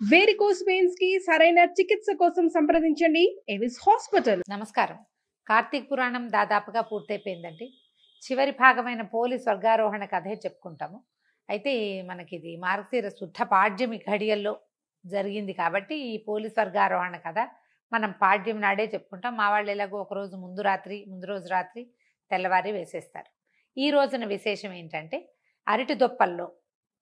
Varicose veins కి సరైన చికిత్స కోసం సంప్రదించండి ఎవిస్ హాస్పిటల్. నమస్కారం. కార్తీక పురాణం దాదాపుగా పూర్తయిపోయిందండి. చివరి భాగమైన పోలి స్వర్గారోహణ కథే చెప్పుకుంటాము. అయితే మనకి ఇది మార్గశిర శుద్ధ పాడ్యమి ఘడియల్లో జరిగింది కాబట్టి ఈ పోలి స్వర్గారోహణ కథ మనం పాడ్యం నాడే చెప్పుకుంటాం. మా వాళ్ళు ఎలాగో ఒకరోజు ముందు రోజు రాత్రి తెల్లవారి వేసేస్తారు. ఈ రోజున విశేషం ఏంటంటే అరటి దొప్పల్లో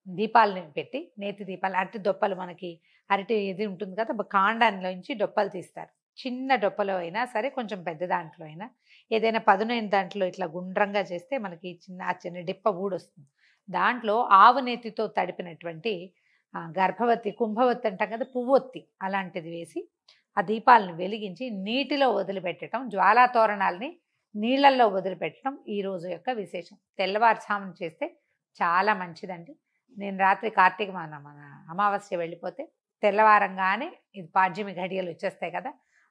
దీపాలను పెట్టి, నేతి దీపాలు, అరటి దొప్పలు మనకి అరటి ఇది ఉంటుంది కదా, కాండంలోంచి డొప్పలు తీస్తారు. చిన్న డొప్పలో అయినా సరే, కొంచెం పెద్ద దాంట్లో అయినా, ఏదైనా పదునైన దాంట్లో ఇట్లా గుండ్రంగా చేస్తే మనకి చిన్న డిప్ప ఊడొస్తుంది. దాంట్లో ఆవు నేతితో తడిపినటువంటి గర్భవతి, కుంభవతి అంటాం కదా, పువ్వొత్తి అలాంటిది వేసి ఆ దీపాలను వెలిగించి నీటిలో వదిలిపెట్టడం, జ్వాలా తోరణాలని నీళ్ళల్లో వదిలిపెట్టడం ఈ రోజు యొక్క విశేషం. తెల్లవారుజామున చేస్తే చాలా మంచిదండి. నేను రాత్రి కార్తీక మన అమావాస్య వెళ్ళిపోతే తెల్లవారంగానే ఇది పాడ్యమి ఘడియలు వచ్చేస్తాయి కదా,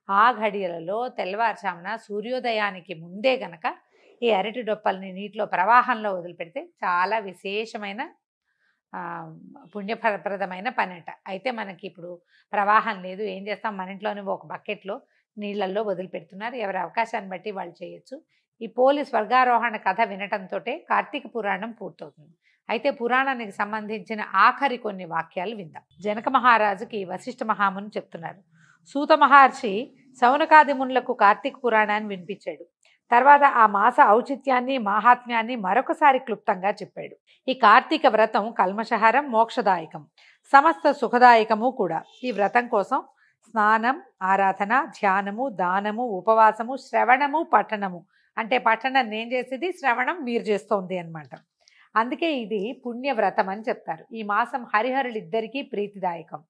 ఆ ఘడియలలో తెల్లవారుజామున సూర్యోదయానికి ముందే గనక ఈ అరటి డొప్పల్ని నీటిలో ప్రవాహంలో వదిలిపెడితే చాలా విశేషమైన పుణ్యప్రదమైన పనిట. అయితే మనకి ఇప్పుడు ప్రవాహం లేదు, ఏం చేస్తాం, మన ఇంట్లోనే ఒక బకెట్లో నీళ్ళల్లో వదిలిపెడుతున్నారు. ఎవరి అవకాశాన్ని బట్టి వాళ్ళు చేయొచ్చు. ఈ పోలి స్వర్గారోహణ కథ వినటంతో కార్తీక పురాణం పూర్తవుతుంది. అయితే పురాణానికి సంబంధించిన ఆఖరి కొన్ని వాక్యాలు విందాం. జనక మహారాజుకి వశిష్ఠ మహాముని చెప్తున్నారు. సూత మహర్షి శౌనకాది మునులకు కార్తీక పురాణాన్ని వినిపించాడు. తర్వాత ఆ మాస ఔచిత్యాన్ని, మాహాత్మ్యాన్ని మరొకసారి క్లుప్తంగా చెప్పాడు. ఈ కార్తీక వ్రతం కల్మషహరం, మోక్షదాయకం, సమస్త సుఖదాయకము కూడా. ఈ వ్రతం కోసం స్నానం, ఆరాధన, ధ్యానము, దానము, ఉపవాసము, శ్రవణము, పఠనము. అంటే పఠనం నేను చేసేది, శ్రవణం మీరు చేస్తోంది అన్నమాట. అందుకే ఇది పుణ్యవ్రతం అని చెప్తారు. ఈ మాసం హరిహరులిద్దరికీ ప్రీతిదాయకం.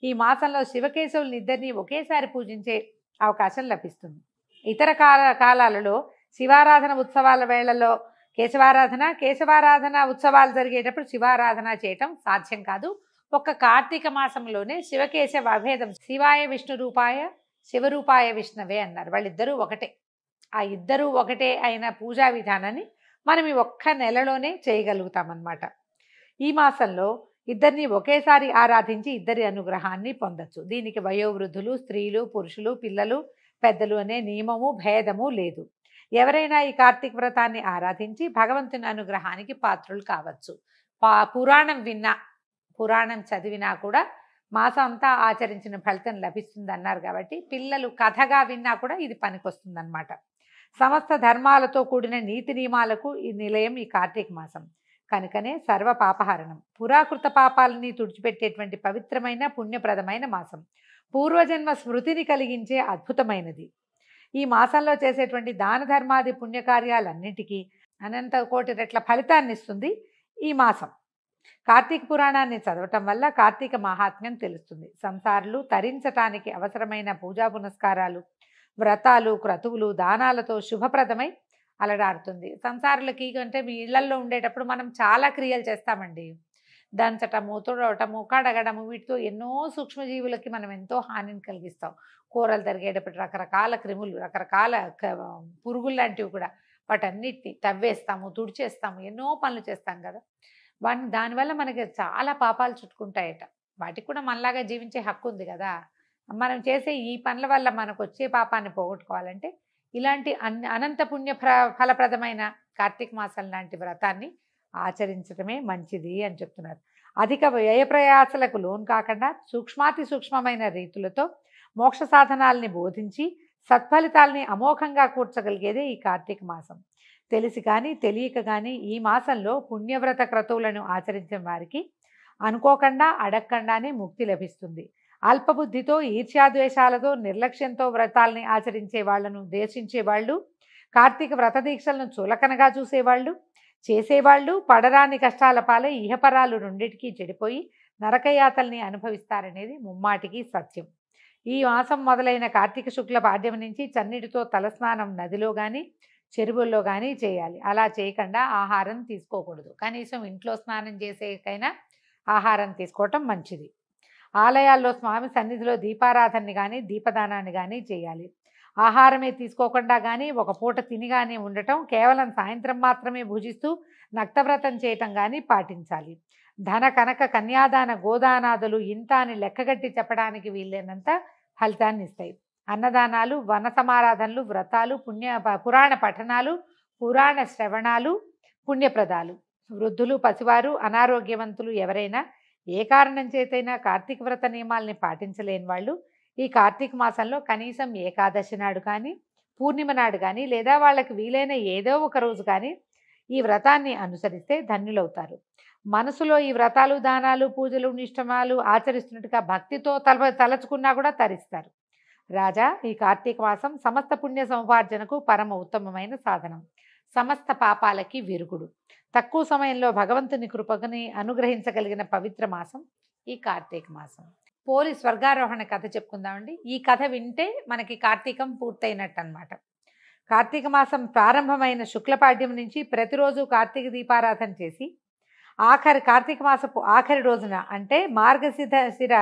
ఈ మాసంలో శివకేశవులను ఇద్దరిని ఒకేసారి పూజించే అవకాశం లభిస్తుంది. ఇతర కాలాలలో శివారాధన ఉత్సవాల వేళల్లో కేశవారాధన ఉత్సవాలు జరిగేటప్పుడు శివారాధన చేయటం సాధ్యం కాదు. ఒక్క కార్తీక మాసంలోనే శివకేశవ అభేదం, శివాయ విష్ణు రూపాయ శివరూపాయ విష్ణవే అన్నారు. వాళ్ళిద్దరూ ఒకటే. ఆ ఇద్దరూ ఒకటే అయిన పూజా విధానాన్ని మనం ఈ ఒక్క నెలలోనే చేయగలుగుతామన్నమాట. ఈ మాసంలో ఇద్దరిని ఒకేసారి ఆరాధించి ఇద్దరి అనుగ్రహాన్ని పొందొచ్చు. దీనికి వయోవృద్ధులు, స్త్రీలు, పురుషులు, పిల్లలు, పెద్దలు అనే నియమము, భేదము లేదు. ఎవరైనా ఈ కార్తీక వ్రతాన్ని ఆరాధించి భగవంతుని అనుగ్రహానికి పాత్రులు కావచ్చు. పురాణం చదివినా కూడా మాసం అంతా ఆచరించిన ఫలితం లభిస్తుంది అన్నారు కాబట్టి పిల్లలు కథగా విన్నా కూడా ఇది పనికొస్తుంది అన్నమాట. సమస్త ధర్మాలతో కూడిన నీతి నియమాలకు ఈ నిలయం ఈ కార్తీక మాసం. కనుకనే సర్వ పాపహరణం, పురాకృత పాపాలని తుడిచిపెట్టేటువంటి పవిత్రమైన పుణ్యప్రదమైన మాసం. పూర్వజన్మ స్మృతిని కలిగించే అద్భుతమైనది. ఈ మాసంలో చేసేటువంటి దాన ధర్మాది పుణ్యకార్యాలన్నిటికీ అనంత కోటి రెట్ల ఫలితాన్ని ఇస్తుంది ఈ మాసం. కార్తీక పురాణాన్ని చదవటం వల్ల కార్తీక మహాత్మ్యం తెలుస్తుంది. సంసారులు తరించటానికి అవసరమైన పూజా పునస్కారాలు, వ్రతాలు, క్రతువులు, దానాలతో శుభప్రదమై అలడాడుతుంది. సంసారులకి అంటే మీ ఇళ్లల్లో ఉండేటప్పుడు మనం చాలా క్రియలు చేస్తామండి. దంచటము, తుడవటము, కడగడము, వీటితో ఎన్నో సూక్ష్మజీవులకి మనం ఎంతో హానిని కలిగిస్తాం. కూరలు తరిగేటప్పుడు రకరకాల క్రిములు, రకరకాల పురుగులు లాంటివి కూడా, వాటన్నిటిని తవ్వేస్తాము, తుడిచేస్తాము, ఎన్నో పనులు చేస్తాం కదా. దానివల్ల మనకి చాలా పాపాలు చుట్టుకుంటాయట. వాటికి కూడా మనలాగా జీవించే హక్కు ఉంది కదా. మనం చేసే ఈ పనుల వల్ల మనకు వచ్చే పాపాన్ని పోగొట్టుకోవాలంటే ఇలాంటి అనంత పుణ్య ఫలప్రదమైన కార్తీక మాసం లాంటి వ్రతాన్ని ఆచరించడమే మంచిది అని చెప్తున్నారు. అధిక వ్యయ ప్రయాసలకు లోను కాకుండా సూక్ష్మాతి సూక్ష్మమైన రీతులతో మోక్ష సాధనాల్ని బోధించి సత్ఫలితాల్ని అమోఘంగా కూర్చగలిగేదే ఈ కార్తీక మాసం. తెలిసి కానీ తెలియక కానీ ఈ మాసంలో పుణ్యవ్రత క్రతువులను ఆచరించిన వారికి అనుకోకుండా అడగకుండానే ముక్తి లభిస్తుంది. అల్పబుద్ధితో, ఈర్ష్యాద్వేషాలతో, నిర్లక్ష్యంతో వ్రతాల్ని ఆచరించే వాళ్లను ద్వేషించేవాళ్ళు, కార్తీక వ్రత దీక్షలను చులకనగా చూసేవాళ్ళు, చేసేవాళ్ళు పడరాని కష్టాల పాలై ఇహపరాలు రెండింటికి చెడిపోయి నరకయాతల్ని అనుభవిస్తారనేది ముమ్మాటికి సత్యం. ఈ మాసం మొదలైన కార్తీక శుక్ల పాడ్యం నుంచి చన్నీటితో తలస్నానం నదిలో కానీ చెరువుల్లో కానీ చేయాలి. అలా చేయకుండా ఆహారం తీసుకోకూడదు. కనీసం ఇంట్లో స్నానం చేసేకైనా ఆహారం తీసుకోవటం మంచిది. ఆలయాల్లో స్వామి సన్నిధిలో దీపారాధనని కానీ దీపదానాన్ని కానీ చేయాలి. ఆహారమే తీసుకోకుండా కానీ ఒక పూట తిని కానీ ఉండటం, కేవలం సాయంత్రం మాత్రమే భుజిస్తూ నక్తవ్రతం చేయటం కానీ పాటించాలి. ధన కనక కన్యాదాన గోదానాదులు ఇంత అని లెక్కగట్టి చెప్పడానికి వీలైనంత ఫలితాన్ని ఇస్తాయి. అన్నదానాలు, వన సమారాధనలు, వ్రతాలు, పురాణ పఠనాలు, పురాణ శ్రవణాలు పుణ్యప్రదాలు. వృద్ధులు, పసివారు, అనారోగ్యవంతులు ఎవరైనా ఏ కారణం చేతైనా కార్తీక వ్రత నియమాల్ని పాటించలేని వాళ్ళు ఈ కార్తీక మాసంలో కనీసం ఏకాదశి నాడు కానీ, పూర్ణిమ నాడు కానీ, లేదా వాళ్ళకి వీలైన ఏదో ఒక రోజు కానీ ఈ వ్రతాన్ని అనుసరిస్తే ధన్యులవుతారు. మనసులో ఈ వ్రతాలు, దానాలు, పూజలు, నిష్టమాలు ఆచరిస్తున్నట్టుగా భక్తితో తలచుకున్నా కూడా తరిస్తారు. రాజా, ఈ కార్తీక మాసం సమస్త పుణ్య సముపార్జనకు పరమ ఉత్తమమైన సాధనం, సమస్త పాపాలకి విరుగుడు. తక్కువ సమయంలో భగవంతుని కృపని అనుగ్రహించగలిగిన పవిత్ర మాసం ఈ కార్తీక మాసం. పోలి స్వర్గారోహణ కథ చెప్పుకుందామండి. ఈ కథ వింటే మనకి కార్తీకం పూర్తయినట్టు అనమాట. కార్తీక మాసం ప్రారంభమైన శుక్లపాడ్యం నుంచి ప్రతిరోజు కార్తీక దీపారాధన చేసి కార్తీక మాసపు ఆఖరి రోజున అంటే మార్గశిర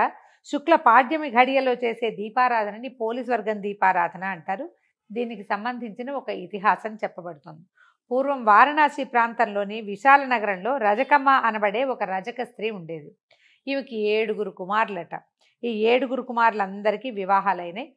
శుక్ల పాడ్యమి ఘడియలో చేసే దీపారాధనని పోలీస్వర్గం దీపారాధన అంటారు. దీనికి సంబంధించిన ఒక ఇతిహాసం చెప్పబడుతుంది. పూర్వం వారణాసి ప్రాంతంలోని విశాల నగరంలో రజకమ్మ అనబడే ఒక రజక స్త్రీ ఉండేది. ఈమెకి 7 కుమారులట. ఈ 7 కుమారులందరికీ వివాహాలైనాయి.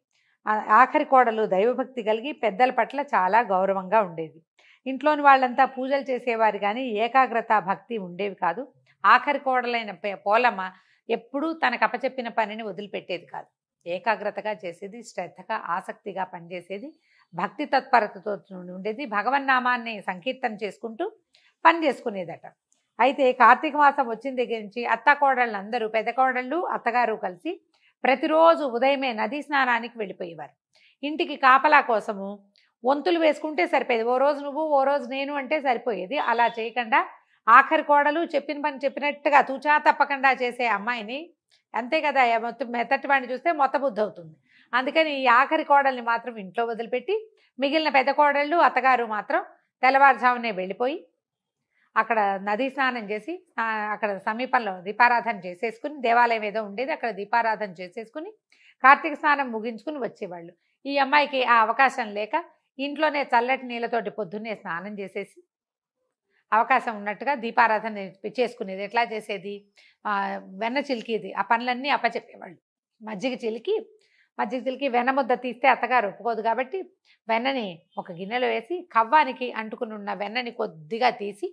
ఆఖరి కోడలు దైవభక్తి కలిగి పెద్దల పట్ల చాలా గౌరవంగా ఉండేది. ఇంట్లోని వాళ్ళంతా పూజలు చేసేవారు కానీ ఏకాగ్రత భక్తి ఉండేవి కాదు. ఆఖరి కోడలైన పోలమ్మ ఎప్పుడూ తనకు అప్పచెప్పిన పనిని వదిలిపెట్టేది కాదు. ఏకాగ్రతగా చేసేది, శ్రద్ధగా ఆసక్తిగా పనిచేసేది, భక్తి తత్పరతతో ఉండేది. భగవన్నామాన్ని సంకీర్తన చేసుకుంటూ పని చేసుకునేదట. అయితే కార్తీక మాసం వచ్చిన దగ్గర నుంచి అత్త కోడళ్ళందరూ, పెద్ద కోడళ్ళు అత్తగారు కలిసి ప్రతిరోజు ఉదయమే నదీ స్నానానికి వెళ్ళిపోయేవారు. ఇంటికి కాపలా కోసము వంతులు వేసుకుంటే సరిపోయేది. ఓ రోజు నువ్వు, ఓ రోజు నేను అంటే సరిపోయేది. అలా చేయకుండా ఆఖరి కోడలు చెప్పిన పని చెప్పినట్టుగా తూచా తప్పకుండా చేసే అమ్మాయిని, అంతే కదా, మెత్తటి వాడిని చూస్తే మొత్త బుద్ధి అవుతుంది. అందుకని ఈ ఆఖరి కోడల్ని మాత్రం ఇంట్లో వదిలిపెట్టి మిగిలిన పెద్ద కోడళ్ళు అత్తగారు మాత్రం తెల్లవారుజామునే వెళ్ళిపోయి అక్కడ నదీ స్నానం చేసి అక్కడ సమీపంలో దీపారాధన చేసేసుకుని, దేవాలయం ఏదో ఉండేది అక్కడ దీపారాధన చేసేసుకుని కార్తీక స్నానం ముగించుకుని వచ్చేవాళ్ళు. ఈ అమ్మాయికి ఆ అవకాశం లేక ఇంట్లోనే చల్లటి నీళ్ళతోటి పొద్దున్నే స్నానం చేసేసి అవకాశం ఉన్నట్టుగా దీపారాధన చేసుకునేది. ఎట్లా చేసేది? వెన్న చిలికిది. ఆ పనులన్నీ అప్పచెప్పేవాళ్ళు. మజ్జిగ చిలికి వెన్న ముద్ద తీస్తే అత్తగారు ఒప్పుకోదు కాబట్టి వెన్నని ఒక గిన్నెలో వేసి కవ్వానికి అంటుకుని ఉన్న వెన్నని కొద్దిగా తీసి,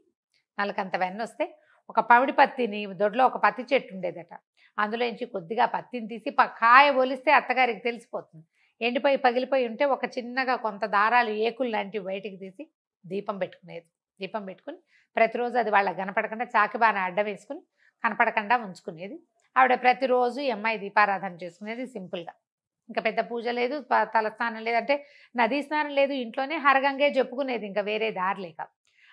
నలకంత వెన్న వస్తే ఒక పవిడి పత్తిని, దొడ్లో ఒక పత్తి చెట్టు ఉండేదట, అందులోంచి కొద్దిగా పత్తిని తీసి కాయ ఒలిస్తే అత్తగారికి తెలిసిపోతుంది. ఎండిపోయి పగిలిపోయి ఉంటే ఒక చిన్నగా కొంత దారాలు, ఏకులు లాంటివి బయటికి తీసి దీపం పెట్టుకునేది. దీపం పెట్టుకుని ప్రతిరోజు అది వాళ్ళకి కనపడకుండా చాకిబాన అడ్డం వేసుకుని కనపడకుండా ఉంచుకునేది. ఆవిడ ప్రతిరోజు ఈ అమ్మాయి దీపారాధన చేసుకునేది సింపుల్గా. ఇంకా పెద్ద పూజ లేదు, తలస్నానం లేదు, అంటే నదీ స్నానం లేదు, ఇంట్లోనే హరగంగే చెప్పుకునేది, ఇంకా వేరే దారి లేక.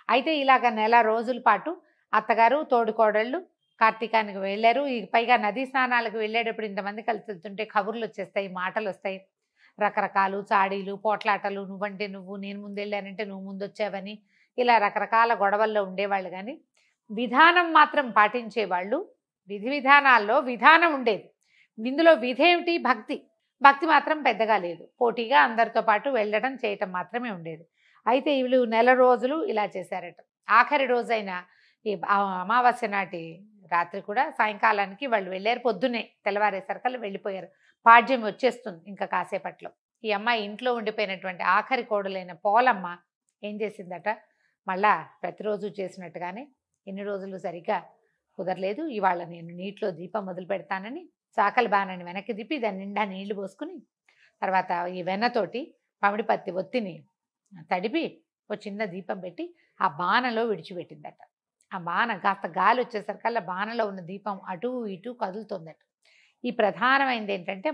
అయితే ఇలాగ నెల రోజుల పాటు అత్తగారు తోడుకోడళ్ళు కార్తీకానికి వెళ్ళారు. పైగా నదీ స్నానాలకు వెళ్ళేటప్పుడు ఇంతమంది కలిసి వెళ్తుంటే కబుర్లు వచ్చేస్తాయి, మాటలు వస్తాయి, రకరకాలు చాడీలు, పోట్లాటలు, నువ్వంటే నువ్వు, నేను ముందు వెళ్ళానంటే నువ్వు ముందు వచ్చావని, ఇలా రకరకాల గొడవల్లో ఉండేవాళ్ళు. కానీ విధానం మాత్రం పాటించేవాళ్ళు. విధి విధానాల్లో విధానం ఉండేది. ఇందులో విధి ఏమిటి? భక్తి మాత్రం పెద్దగా లేదు. పోటీగా అందరితో పాటు వెళ్ళడం చేయటం మాత్రమే ఉండేది. అయితే వీళ్ళు నెల రోజులు ఇలా చేశారట. ఆఖరి రోజైన ఈ అమావాస్య నాటి రాత్రి కూడా సాయంకాలానికి వాళ్ళు వెళ్ళారు. పొద్దున్నే తెల్లవారేసరికల్లా వెళ్ళిపోయారు. పాడ్యం వచ్చేస్తుంది ఇంకా కాసేపట్లో. ఈ అమ్మాయి ఇంట్లో ఉండిపోయినటువంటి ఆఖరి కోడలైన పోలమ్మ ఏం చేసిందట, మళ్ళా ప్రతిరోజు చేసినట్టుగానే ఎన్ని రోజులు సరిగ్గా కుదరలేదు, ఇవాళ నేను నీటిలో దీపం మొదలు పెడతానని చాకలి బాణని వెనక్కి తిప్పి దాని నిండా నీళ్లు పోసుకుని తర్వాత ఈ వెన్నతోటి పమిడి పత్తి ఒత్తిని తడిపి ఒక చిన్న దీపం పెట్టి ఆ బాణలో విడిచిపెట్టిందట. ఆ బాణ కాస్త గాలి వచ్చేసరికల్లా బాణలో ఉన్న దీపం అటు ఇటు కదులుతుందట. ఈ ప్రధానమైనది ఏంటంటే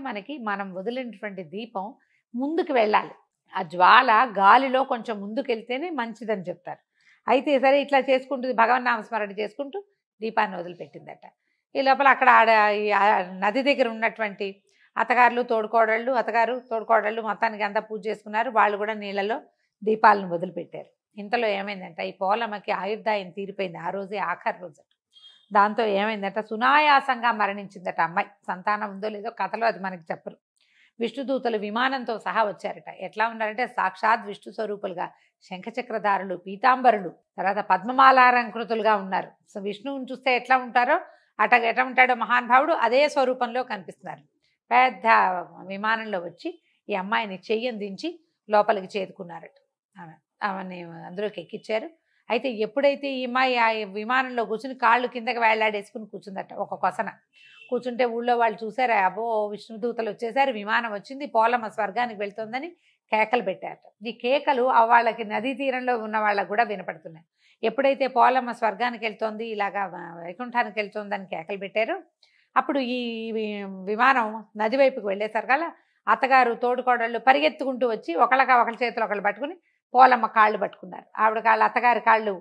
మనం వదిలినటువంటి దీపం ముందుకు వెళ్ళాలి. ఆ జ్వాల గాలిలో కొంచెం ముందుకు వెళ్తేనే మంచిదని చెప్తారు. అయితే సరే ఇట్లా చేసుకుంటూ భగవన్నామస్మరణ చేసుకుంటూ దీపాన్ని వదిలిపెట్టిందట. ఈ లోపల అక్కడ నది దగ్గర ఉన్నటువంటి అత్తగారు తోడుకోడళ్ళు మొత్తానికి అంతా పూజ చేసుకున్నారు. వాళ్ళు కూడా నీళ్ళలో దీపాలను వదిలిపెట్టారు. ఇంతలో ఏమైందంట, ఈ పోలమ్మకి ఆయుర్దాయం తీరిపోయింది. ఆ రోజే ఆఖరి రోజు. దాంతో ఏమైందంట, సునాయాసంగా మరణించిందట అమ్మాయి. సంతానం ఉందో లేదో కథలో అది మనకి చెప్పరు. విష్ణుదూతలు విమానంతో సహా వచ్చారట. ఎట్లా ఉన్నారంటే సాక్షాత్ విష్ణు స్వరూపులుగా శంఖచక్రధారులు, పీతాంబరులు, తర్వాత పద్మమాలాలంకృతులుగా ఉన్నారు. సో విష్ణువుని చూస్తే ఎట్లా ఉంటారో ఎట్లా ఉంటాడో మహానుభావుడు అదే స్వరూపంలో కనిపిస్తున్నారు. పెద్ద విమానంలో వచ్చి ఈ అమ్మాయిని చెయ్యని దించి లోపలికి చేరుకున్నారట. ఆమెని అందులోకి ఎక్కించారు. అయితే ఎప్పుడైతే ఈ అమ్మాయి ఆ విమానంలో కూర్చుని కాళ్ళు కిందకి వేలాడేసుకుని కూర్చుందట ఒక కొసన. కూర్చుంటే ఊళ్ళో వాళ్ళు చూసారు, అబ్బో విష్ణుదూతలు వచ్చేసారు, విమానం వచ్చింది, పోలమ్మ స్వర్గానికి వెళ్తోందని కేకలు పెట్టారట. ఈ కేకలు వాళ్ళకి నదీ తీరంలో ఉన్న వాళ్ళకు కూడా వినపడుతున్నాయి. ఎప్పుడైతే పోలమ్మ స్వర్గానికి వెళ్తోంది, ఇలాగా వైకుంఠానికి వెళ్తోందని కేకలు పెట్టారో అప్పుడు ఈ విమానం నది వైపుకి వెళ్ళేసరికల్లా అత్తగారు తోడుకోడళ్ళు పరిగెత్తుకుంటూ వచ్చి ఒకళ్ళ చేతులు ఒకళ్ళు పట్టుకుని పోలమ్మ కాళ్ళు పట్టుకున్నారు. ఆవిడ కాళ్ళు, అత్తగారి కాళ్ళు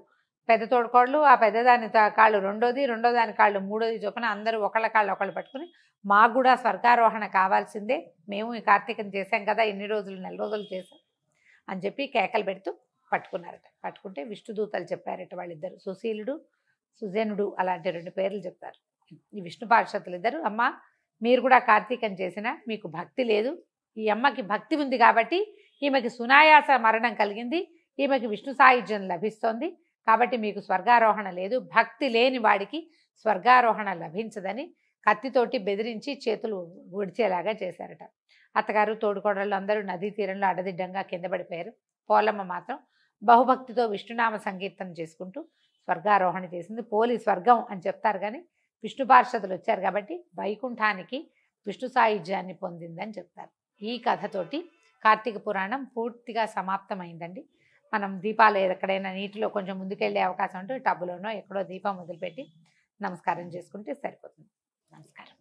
పెద్ద తోడుకోళ్ళు, ఆ పెద్దదాని కాళ్ళు రెండో దాని కాళ్ళు మూడోది చొప్పున అందరూ ఒకళ్ళ కాళ్ళు ఒకళ్ళు పట్టుకుని మాకు కూడా స్వర్గారోహణ కావాల్సిందే, మేము ఈ కార్తీకం చేశాం కదా, ఎన్ని రోజులు, నెల రోజులు చేశాం అని చెప్పి కేకలు పెడుతూ పట్టుకున్నారట. పట్టుకుంటే విష్ణుదూతలు చెప్పారట వాళ్ళిద్దరు, సుశీలుడు సుజనుడు అలాంటి 2 పేర్లు చెప్తారు. ఈ విష్ణు పార్షదులు ఇద్దరు, అమ్మ మీరు కూడా కార్తీకం చేసినా మీకు భక్తి లేదు, ఈ అమ్మకి భక్తి ఉంది కాబట్టి ఈమెకి సునాయాస మరణం కలిగింది, ఈమెకి విష్ణు సాయుధ్యం లభిస్తోంది, కాబట్టి మీకు స్వర్గారోహణ లేదు, భక్తి లేని వాడికి స్వర్గారోహణ లభించదని కత్తితోటి బెదిరించి చేతులు విడిచేలాగా చేశారట. అత్తగారు తోడుకోడళ్ళు అందరూ నదీ తీరంలో అడదిడ్డంగా కింద పడిపోయారు. పోలమ్మ మాత్రం బహుభక్తితో విష్ణునామ సంకీర్తన చేసుకుంటూ స్వర్గారోహణ చేసింది. పోలి స్వర్గం అని చెప్తారు కానీ విష్ణు పార్షదులు వచ్చారు కాబట్టి వైకుంఠానికి విష్ణు సాయుధ్యాన్ని పొందిందని చెప్తారు. ఈ కథతోటి కార్తీక పురాణం పూర్తిగా సమాప్తమైందండి. మనం దీపాలు ఎక్కడైనా నీటిలో కొంచెం ముందుకెళ్ళే అవకాశం ఉంటే టబ్బులోనో ఎక్కడో దీపం మొదలుపెట్టి నమస్కారం చేసుకుంటే సరిపోతుంది. నమస్కారం.